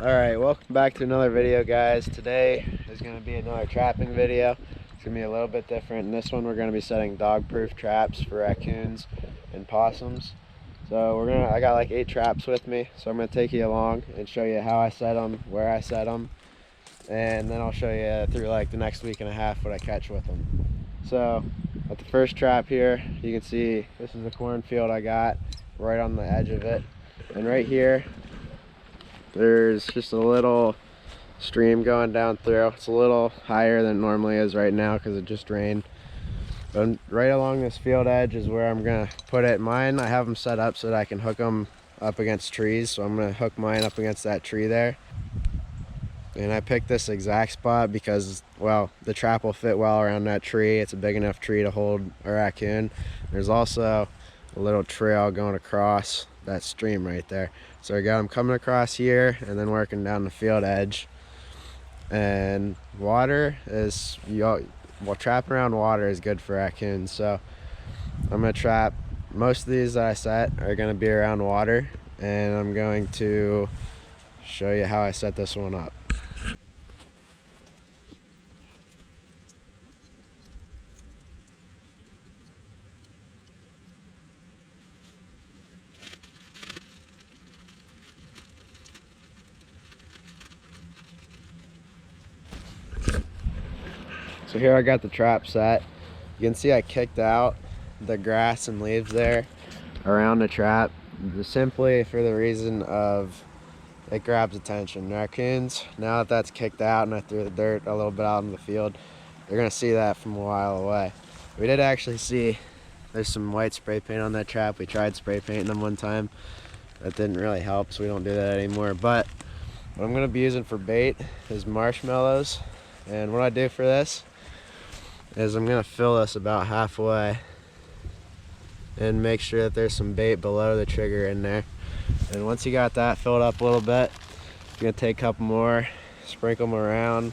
Alright, welcome back to another video, guys. Today is going to be another trapping video. It's going to be a little bit different. In this one we're going to be setting dog-proof traps for raccoons and possums. So I got like 8 traps with me, so I'm going to take you along and show you how I set them, where I set them, and then I'll show you through like the next week and a half what I catch with them. So at the first trap here, you can see this is a cornfield I got right on the edge of it, and right here there's just a little stream going down through. It's a little higher than it normally is right now because it just rained. But right along this field edge is where I'm gonna put it. Mine, I have them set up so that I can hook them up against trees. So I'm gonna hook mine up against that tree there. And I picked this exact spot because, well, the trap will fit well around that tree. It's a big enough tree to hold a raccoon. There's also a little trail going across that stream right there. So I got them coming across here and then working down the field edge. And water is, well, trapping around water is good for raccoons. So I'm gonna trap, most of these that I set are gonna be around water, and I'm going to show you how I set this one up. So here I got the trap set. You can see I kicked out the grass and leaves there around the trap, simply for the reason of it grabs attention. Raccoons, now that that's kicked out and I threw the dirt a little bit out in the field, they're gonna see that from a while away. We did actually see there's some white spray paint on that trap. We tried spray painting them one time. That didn't really help, so we don't do that anymore. But what I'm gonna be using for bait is marshmallows. And what I do for this is I'm gonna fill this about halfway and make sure that there's some bait below the trigger in there. And once you got that filled up a little bit, you're gonna take a couple more, sprinkle them around,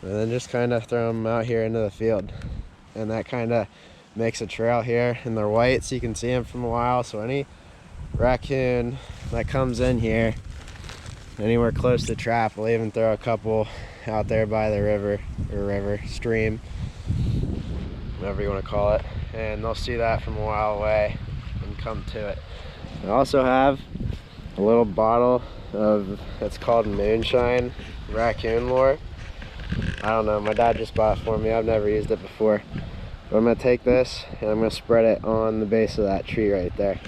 and then just kind of throw them out here into the field. And that kind of makes a trail here, and they're white so you can see them from a while. So any raccoon that comes in here anywhere close to the trap, we'll even throw a couple out there by the river, stream, whatever you want to call it, and they'll see that from a while away and come to it. I also have a little bottle of, it's called moonshine raccoon lure. I don't know, my dad just bought it for me. I've never used it before. But I'm going to take this and I'm going to spread it on the base of that tree right there.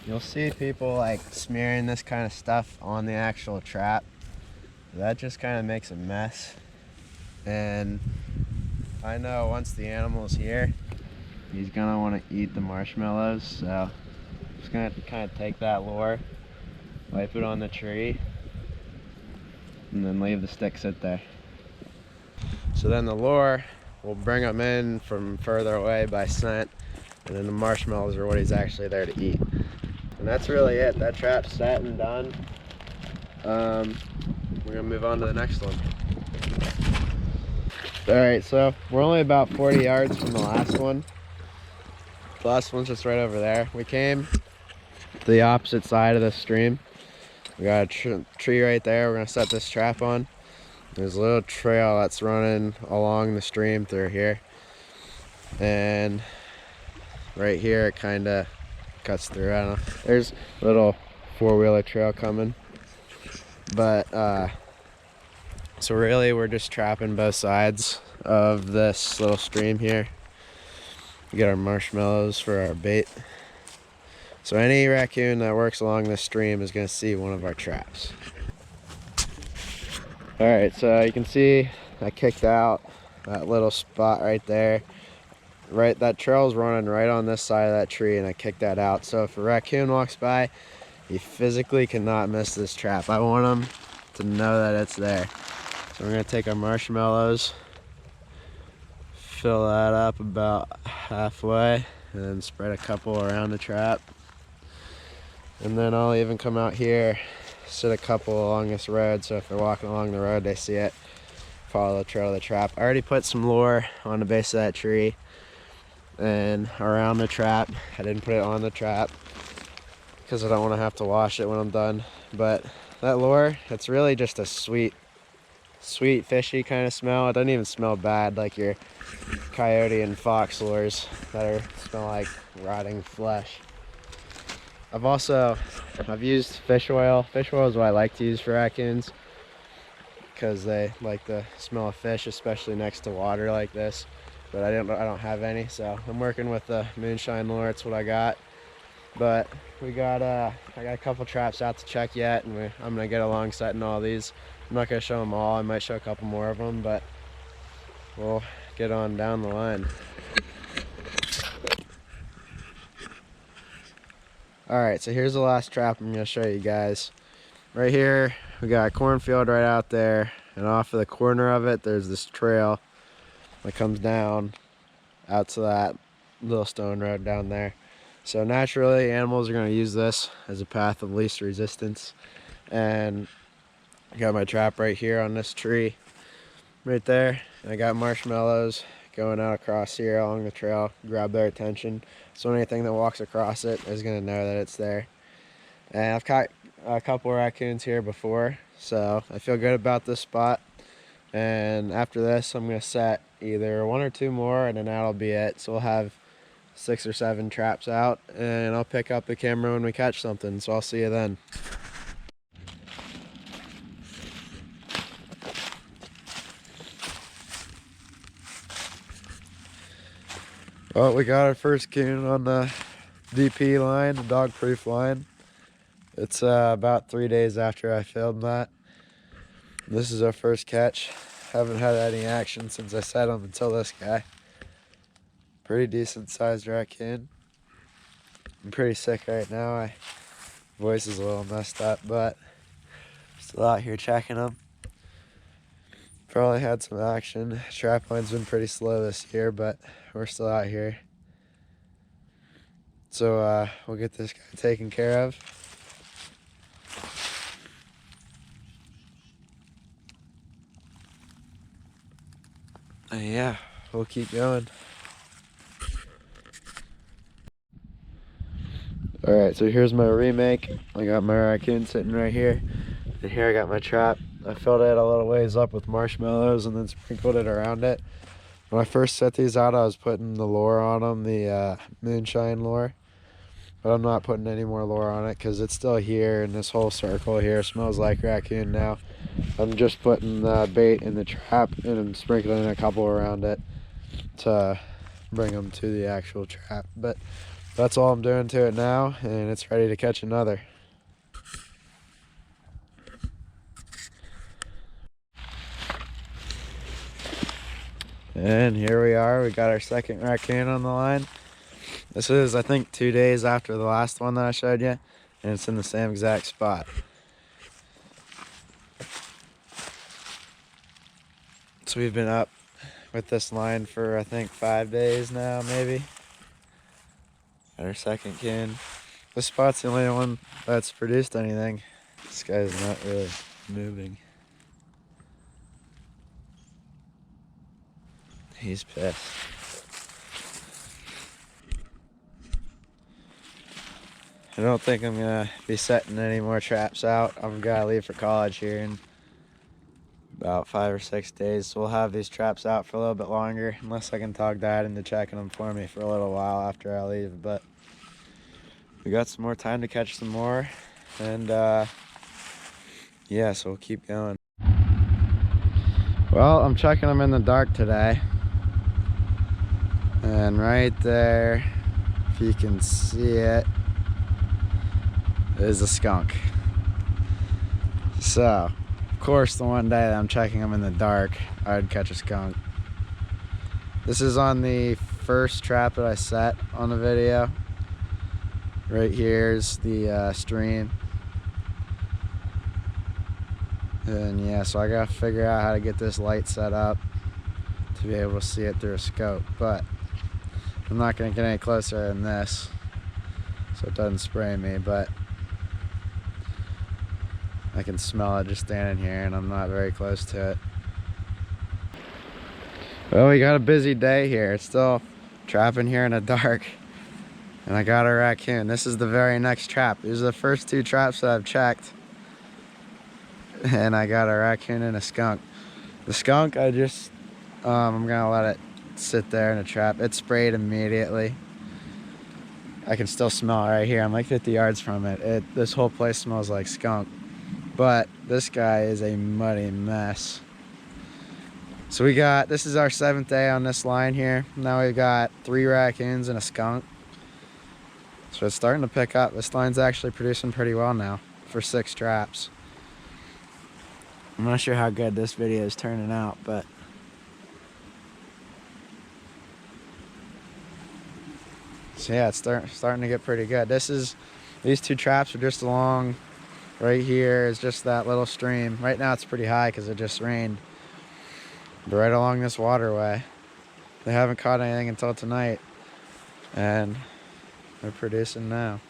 You'll see people like smearing this kind of stuff on the actual trap. That just kind of makes a mess. And I know once the animal's here, he's gonna want to eat the marshmallows. So I'm just gonna kind of take that lure, wipe it on the tree, and then leave the stick sit there. So then the lure will bring him in from further away by scent, and then the marshmallows are what he's actually there to eat. And that's really it. That trap's set and done. We're gonna move on to the next one. Alright, so we're only about 40 yards from the last one. The last one's just right over there. We came to the opposite side of the stream. We got a tree right there. We're gonna set this trap on. There's a little trail that's running along the stream through here. And right here it kind of cuts through. I don't know. There's a little four-wheeler trail coming. But so really we're just trapping both sides of this little stream here. We get our marshmallows for our bait. So any raccoon that works along this stream is going to see one of our traps. Alright, so you can see I kicked out that little spot right there. Right, that trail's running right on this side of that tree, and I kicked that out. So if a raccoon walks by, he physically cannot miss this trap. I want him to know that it's there. So we're gonna take our marshmallows, fill that up about halfway, and then spread a couple around the trap. And then I'll even come out here, sit a couple along this road, so if they're walking along the road, they see it, follow the trail of the trap. I already put some lure on the base of that tree. and around the trap. I didn't put it on the trap because I don't want to have to wash it when I'm done. But that lure, it's really just a sweet fishy kind of smell. It doesn't even smell bad like your coyote and fox lures that smell like rotting flesh. I've used fish oil. Fish oil is what I like to use for raccoons because they like the smell of fish, especially next to water like this. But I don't have any, so I'm working with the moonshine lure. It's what I got. But I got a couple traps out to check yet, and I'm gonna get along setting all these. I'm not gonna show them all. I might show a couple more of them, but we'll get on down the line. All right, so here's the last trap I'm gonna show you guys. Right here, we got a cornfield right out there, and off of the corner of it, there's this trail that comes down out to that little stone road down there. So naturally, animals are gonna use this as a path of least resistance. And I got my trap right here on this tree, right there. And I got marshmallows going out across here along the trail, grab their attention. So anything that walks across it is gonna know that it's there. And I've caught a couple of raccoons here before, so I feel good about this spot. And after this, I'm gonna set either 1 or 2 more, and then that'll be it. So we'll have 6 or 7 traps out, and I'll pick up the camera when we catch something. So I'll see you then. Well, we got our first coon on the DP line, the dog proof line. It's about 3 days after I filmed that. This is our first catch. Haven't had any action since I set him until this guy. Pretty decent sized raccoon. I'm pretty sick right now. My voice is a little messed up, but still out here checking them. Probably had some action. Trap line's been pretty slow this year, but we're still out here. So we'll get this guy taken care of. And yeah, we'll keep going. Alright, so here's my remake. I got my raccoon sitting right here. And here I got my trap. I filled it a little ways up with marshmallows and then sprinkled it around it. When I first set these out, I was putting the lure on them, the moonshine lure. But I'm not putting any more lure on it because it's still here, and this whole circle here smells like raccoon now. I'm just putting the bait in the trap and I'm sprinkling a couple around it to bring them to the actual trap. But that's all I'm doing to it now, and it's ready to catch another. And here we are, we got our second raccoon on the line. This is, I think, 2 days after the last one that I showed you, and it's in the same exact spot. So we've been up with this line for, I think, 5 days now, maybe. Got our second coon. This spot's the only one that's produced anything. This guy's not really moving. He's pissed. I don't think I'm gonna be setting any more traps out. I'm gonna leave for college here in about 5 or 6 days. So we'll have these traps out for a little bit longer, unless I can talk Dad into checking them for me for a little while after I leave. But we got some more time to catch some more, and yeah, so we'll keep going. Well, I'm checking them in the dark today. And right there, if you can see it, is a skunk. So, of course, the one day that I'm checking them in the dark, I'd catch a skunk. This is on the first trap that I set on the video. Right here's the stream. And yeah, so I gotta figure out how to get this light set up to be able to see it through a scope. But I'm not gonna get any closer than this so it doesn't spray me, but I can smell it just standing here, and I'm not very close to it. Well, we got a busy day here. It's still trapping here in the dark, and I got a raccoon. This is the very next trap. These are the first 2 traps that I've checked, and I got a raccoon and a skunk. The skunk, I'm gonna let it sit there in a trap. It sprayed immediately. I can still smell it right here. I'm like 50 yards from it. This whole place smells like skunk. But this guy is a muddy mess. So this is our 7th day on this line here. Now we've got 3 raccoons and a skunk. So it's starting to pick up. This line's actually producing pretty well now for 6 traps. I'm not sure how good this video is turning out, but so yeah, it's starting to get pretty good. These 2 traps are just along right here. Is just that little stream. Right now it's pretty high because it just rained. But right along this waterway, they haven't caught anything until tonight, and they're producing now.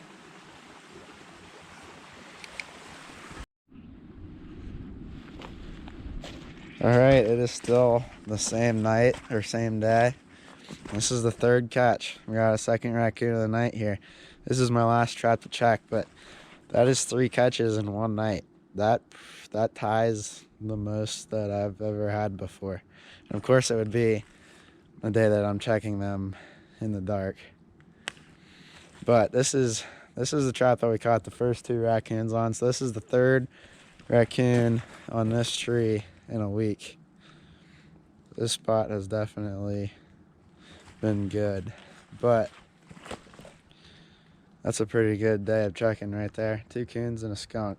Alright, it is still the same night or same day. This is the 3rd catch. We got a 2nd raccoon of the night here. This is my last trap to check, but that is 3 catches in one night. That ties the most that I've ever had before. And of course it would be the day that I'm checking them in the dark. But this is the trap that we caught the first 2 raccoons on. So this is the 3rd raccoon on this tree in a week. This spot has definitely been good, but that's a pretty good day of checking right there. 2 coons and a skunk.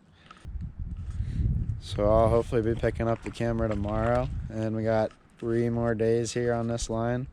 So I'll hopefully be picking up the camera tomorrow, and we got 3 more days here on this line.